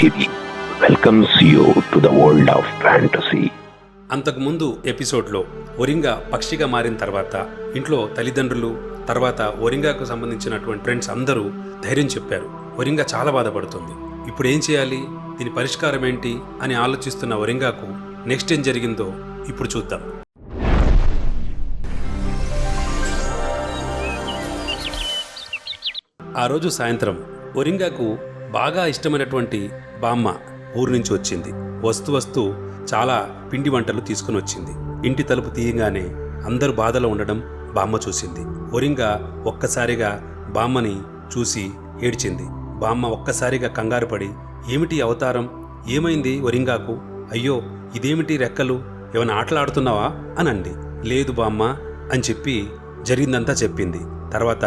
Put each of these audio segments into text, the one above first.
TV welcomes you to the world of fantasy. అంతకుముందు ఎపిసోడ్లో ఒరింగా పక్షిగా మారిన తర్వాత ఇంట్లో తల్లిదండ్రులు తర్వాత ఒరింగాకు సంబంధించినటువంటి ఫ్రెండ్స్ అందరూ ధైర్యం చెప్పారు. ఒరింగా చాలా బాధపడుతుంది. ఇప్పుడు ఏం చేయాలి, దీని పరిష్కారం ఏంటి అని ఆలోచిస్తున్న ఒరింగాకు నెక్స్ట్ ఏం జరిగిందో ఇప్పుడు చూద్దాం. ఆ రోజు సాయంత్రం ఒరింగాకు బాగా ఇష్టమైనటువంటి బామ్మ ఊరు నుంచి వచ్చింది. వస్తూ చాలా పిండి వంటలు తీసుకుని వచ్చింది. ఇంటి తలుపు తీయగానే అందరూ బాధలో ఉండడం బామ్మ చూసింది. ఒరింగా ఒక్కసారిగా బామ్మని చూసి ఏడ్చింది. బామ్మ ఒక్కసారిగా కంగారు పడి, ఏమిటి అవతారం, ఏమైంది ఒరింగాకు, అయ్యో ఇదేమిటి రెక్కలు, ఏమైనా ఆటలాడుతున్నావా అని అంది. లేదు బామ్మ అని చెప్పి జరిగిందంతా చెప్పింది. తర్వాత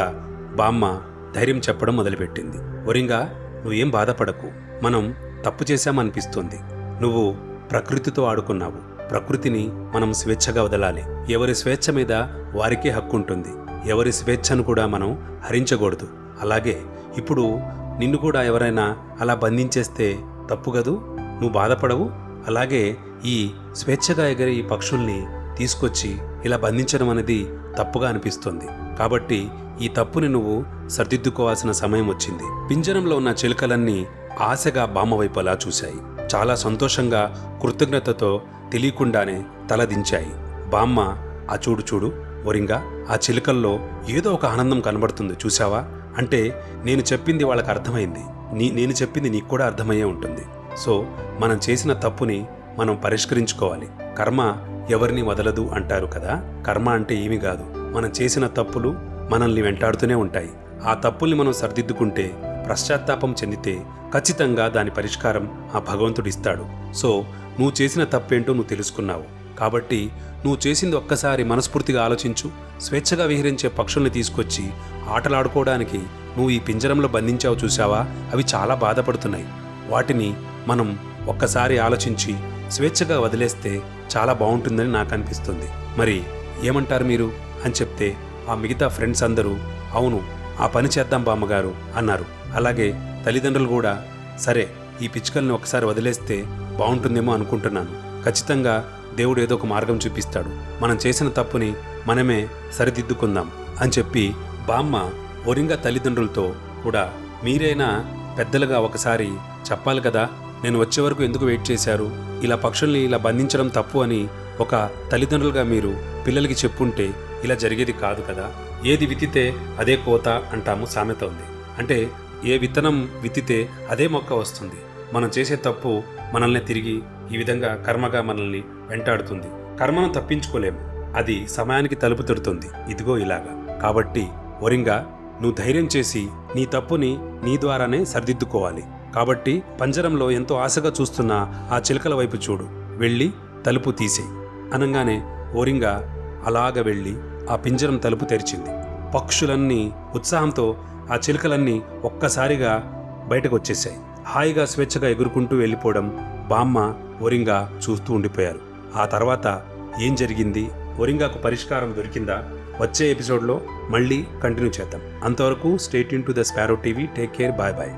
బామ్మ ధైర్యం చెప్పడం మొదలుపెట్టింది. ఒరింగా, నువ్వేం బాధపడకు, మనం తప్పు చేశామనిపిస్తుంది. నువ్వు ప్రకృతితో ఆడుకున్నావు. ప్రకృతిని మనం స్వేచ్ఛగా వదలాలి. ఎవరి స్వేచ్ఛ మీద వారికే హక్కు ఉంటుంది. ఎవరి స్వేచ్ఛను కూడా మనం హరించకూడదు. అలాగే ఇప్పుడు నిన్ను కూడా ఎవరైనా అలా బంధించేస్తే తప్పు కదూ, నువ్వు బాధపడవు. అలాగే ఈ స్వేచ్ఛగా ఎగిరే ఈ పక్షుల్ని తీసుకొచ్చి ఇలా బంధించడం అనేది తప్పుగా అనిపిస్తుంది. కాబట్టి ఈ తప్పుని నువ్వు సరిదిద్దుకోవాల్సిన సమయం వచ్చింది. పింజరంలో ఉన్న చిలుకలన్నీ ఆశగా బామ్మ వైపు అలా చూశాయి. చాలా సంతోషంగా కృతజ్ఞతతో తెలియకుండానే తలదించాయి. బామ్మ, ఆ చూడు ఒరింగా, ఆ చిలుకల్లో ఏదో ఒక ఆనందం కనబడుతుంది చూసావా, అంటే నేను చెప్పింది వాళ్ళకి అర్థమైంది, నేను చెప్పింది నీకు కూడా అర్థమయ్యే ఉంటుంది. సో మనం చేసిన తప్పుని మనం పరిష్కరించుకోవాలి. కర్మ ఎవరిని వదలదు అంటారు కదా. కర్మ అంటే ఏమీ కాదు, మనం చేసిన తప్పులు మనల్ని వెంటాడుతూనే ఉంటాయి. ఆ తప్పుల్ని మనం సరిదిద్దుకుంటే, పశ్చాత్తాపం చెందితే ఖచ్చితంగా దాని పరిష్కారం ఆ భగవంతుడు ఇస్తాడు. సో నువ్వు చేసిన తప్పేంటో నువ్వు తెలుసుకున్నావు కాబట్టి నువ్వు చేసింది ఒక్కసారి మనస్ఫూర్తిగా ఆలోచించు. స్వేచ్ఛగా విహరించే పక్షుల్ని తీసుకొచ్చి ఆటలాడుకోవడానికి నువ్వు ఈ పింజరంలో బంధించావు చూసావా, అవి చాలా బాధపడుతున్నాయి. వాటిని మనం ఒక్కసారి ఆలోచించి స్వేచ్ఛగా వదిలేస్తే చాలా బాగుంటుందని నాకు అనిపిస్తుంది. మరి ఏమంటారు మీరు అని చెప్తే ఆ మిగతా ఫ్రెండ్స్ అందరూ అవును, ఆ పని చేద్దాం బామ్మగారు అన్నారు. అలాగే తల్లిదండ్రులు కూడా సరే, ఈ పిచ్చుకల్ని ఒకసారి వదిలేస్తే బాగుంటుందేమో అనుకుంటున్నాను. ఖచ్చితంగా దేవుడు ఏదో ఒక మార్గం చూపిస్తాడు. మనం చేసిన తప్పుని మనమే సరిదిద్దుకుందాం అని చెప్పి బామ్మ ఒరింగా తల్లిదండ్రులతో కూడా, మీరైనా పెద్దలుగా ఒకసారి చెప్పాలి కదా, నేను వచ్చే వరకు ఎందుకు వెయిట్ చేశారు, ఇలా పక్షుల్ని ఇలా బంధించడం తప్పు అని ఒక తల్లిదండ్రులుగా మీరు పిల్లలకి చెప్పుంటే ఇలా జరిగేది కాదు కదా. ఏది విత్తితే అదే కోత అంటాము, సామెత ఉంది. అంటే ఏ విత్తనం విత్తితే అదే మొక్క వస్తుంది. మనం చేసే తప్పు మనల్ని తిరిగి ఈ విధంగా కర్మగా మనల్ని వెంటాడుతుంది. కర్మను తప్పించుకోలేము, అది సమయానికి తలుపు తడుతుంది. ఇదిగో ఇలాగా. కాబట్టి ఒరింగా, నువ్వు ధైర్యం చేసి నీ తప్పుని నీ ద్వారానే సరిదిద్దుకోవాలి. కాబట్టి పంజరంలో ఎంతో ఆశగా చూస్తున్న ఆ చిలుకల వైపు చూడు, వెళ్ళి తలుపు తీసేయి అనగానే ఒరింగా అలాగ వెళ్ళి ఆ పింజరం తలుపు తెరిచింది. పక్షులన్నీ ఉత్సాహంతో ఆ చిలుకలన్నీ ఒక్కసారిగా బయటకు వచ్చేసాయి. హాయిగా స్వేచ్ఛగా ఎగురుకుంటూ వెళ్ళిపోవడం బామ్మ ఒరింగా చూస్తూ ఉండిపోయారు. ఆ తర్వాత ఏం జరిగింది, ఒరింగాకు పరిష్కారం దొరికిందా, వచ్చే ఎపిసోడ్లో మళ్ళీ కంటిన్యూ చేద్దాం. అంతవరకు stay tune to the sparrow TV. Take care, bye bye.